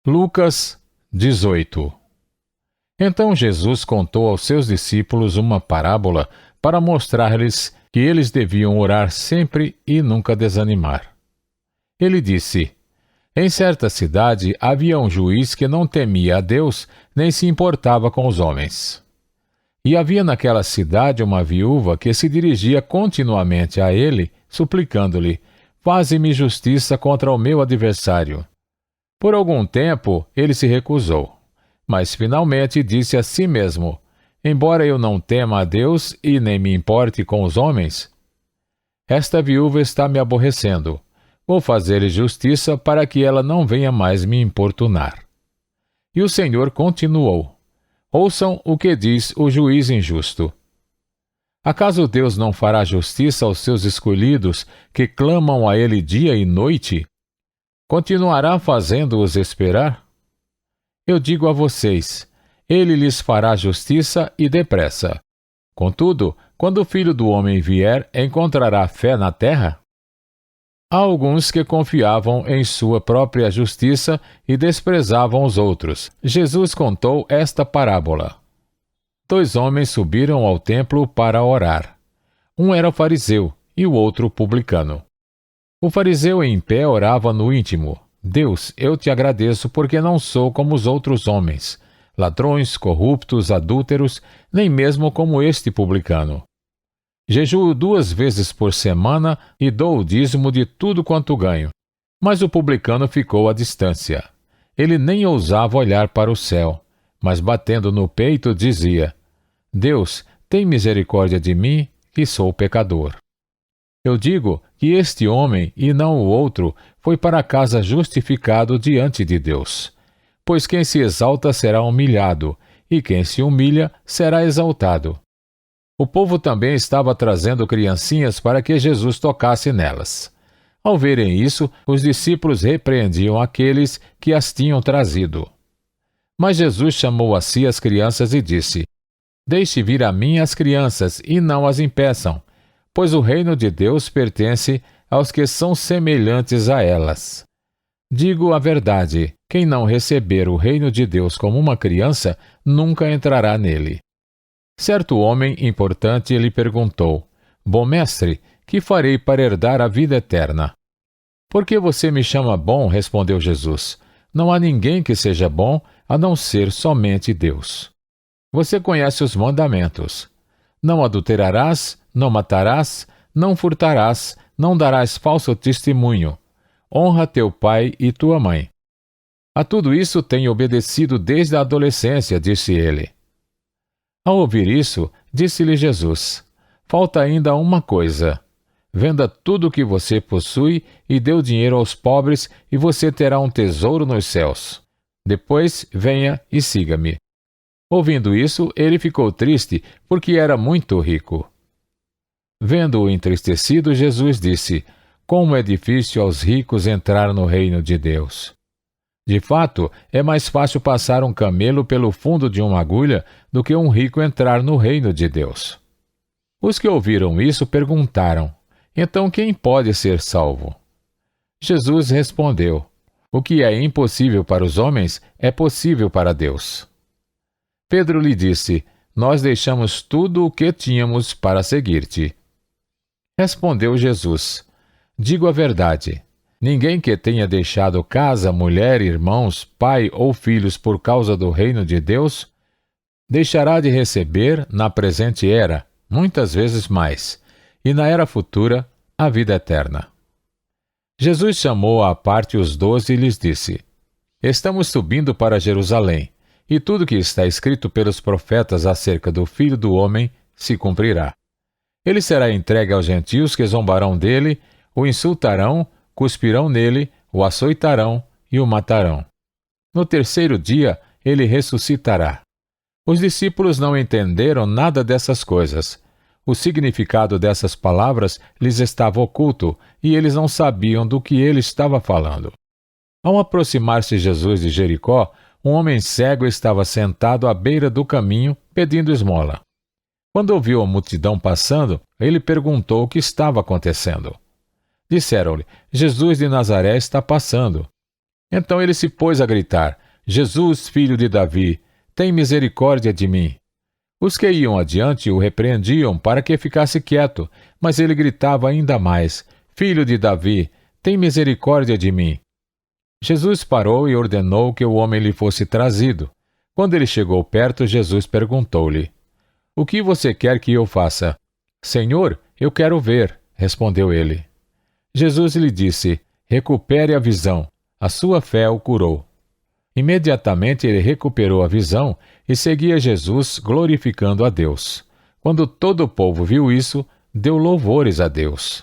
Lucas 18. Então Jesus contou aos seus discípulos uma parábola para mostrar-lhes que eles deviam orar sempre e nunca desanimar. Ele disse: Em certa cidade havia um juiz que não temia a Deus nem se importava com os homens. E havia naquela cidade uma viúva que se dirigia continuamente a ele, suplicando-lhe: Faze-me justiça contra o meu adversário. Por algum tempo ele se recusou, mas finalmente disse a si mesmo: Embora eu não tema a Deus e nem me importe com os homens, esta viúva está me aborrecendo. Vou fazer-lhe justiça para que ela não venha mais me importunar. E o Senhor continuou: Ouçam o que diz o juiz injusto. Acaso Deus não fará justiça aos seus escolhidos que clamam a Ele dia e noite? Continuará fazendo-os esperar? Eu digo a vocês, Ele lhes fará justiça e depressa. Contudo, quando o Filho do Homem vier, encontrará fé na terra? Há alguns que confiavam em sua própria justiça e desprezavam os outros. Jesus contou esta parábola. 2 homens subiram ao templo para orar. Um era fariseu e o outro publicano. O fariseu em pé orava no íntimo: Deus, eu te agradeço porque não sou como os outros homens, ladrões, corruptos, adúlteros, nem mesmo como este publicano. Jejuo 2 vezes por semana e dou o dízimo de tudo quanto ganho. Mas o publicano ficou à distância. Ele nem ousava olhar para o céu, mas batendo no peito dizia: Deus, tem misericórdia de mim, que sou pecador. Eu digo que este homem, e não o outro, foi para casa justificado diante de Deus. Pois quem se exalta será humilhado, e quem se humilha será exaltado. O povo também estava trazendo criancinhas para que Jesus tocasse nelas. Ao verem isso, os discípulos repreendiam aqueles que as tinham trazido. Mas Jesus chamou a si as crianças e disse: Deixe vir a mim as crianças e não as impeçam, pois o reino de Deus pertence aos que são semelhantes a elas. Digo a verdade, quem não receber o reino de Deus como uma criança, nunca entrará nele. Certo homem importante lhe perguntou: Bom mestre, que farei para herdar a vida eterna? Por que você me chama bom? Respondeu Jesus. Não há ninguém que seja bom, a não ser somente Deus. Você conhece os mandamentos: não adulterarás, não matarás, não furtarás, não darás falso testemunho. Honra teu pai e tua mãe. A tudo isso tenho obedecido desde a adolescência, disse ele. Ao ouvir isso, disse-lhe Jesus: Falta ainda uma coisa. Venda tudo o que você possui e dê o dinheiro aos pobres e você terá um tesouro nos céus. Depois, venha e siga-me. Ouvindo isso, ele ficou triste porque era muito rico. Vendo-o entristecido, Jesus disse: Como é difícil aos ricos entrar no reino de Deus. De fato, é mais fácil passar um camelo pelo fundo de uma agulha do que um rico entrar no reino de Deus. Os que ouviram isso perguntaram: Então quem pode ser salvo? Jesus respondeu: O que é impossível para os homens é possível para Deus. Pedro lhe disse: Nós deixamos tudo o que tínhamos para seguir-te. Respondeu Jesus: Digo a verdade. Ninguém que tenha deixado casa, mulher, irmãos, pai ou filhos por causa do reino de Deus, deixará de receber, na presente era, muitas vezes mais, e na era futura, a vida eterna. Jesus chamou à parte os 12 e lhes disse: Estamos subindo para Jerusalém, e tudo que está escrito pelos profetas acerca do Filho do Homem se cumprirá. Ele será entregue aos gentios que zombarão dele, o insultarão, cuspirão nele, o açoitarão e o matarão. No 3º dia, ele ressuscitará. Os discípulos não entenderam nada dessas coisas. O significado dessas palavras lhes estava oculto e eles não sabiam do que ele estava falando. Ao aproximar-se Jesus de Jericó, um homem cego estava sentado à beira do caminho, pedindo esmola. Quando ouviu a multidão passando, ele perguntou o que estava acontecendo. Disseram-lhe: Jesus de Nazaré está passando. Então ele se pôs a gritar: Jesus, filho de Davi, tem misericórdia de mim. Os que iam adiante o repreendiam para que ficasse quieto, mas ele gritava ainda mais: Filho de Davi, tem misericórdia de mim. Jesus parou e ordenou que o homem lhe fosse trazido. Quando ele chegou perto, Jesus perguntou-lhe: O que você quer que eu faça? Senhor, eu quero ver, respondeu ele. Jesus lhe disse: Recupere a visão. A sua fé o curou. Imediatamente ele recuperou a visão e seguia Jesus, glorificando a Deus. Quando todo o povo viu isso, deu louvores a Deus.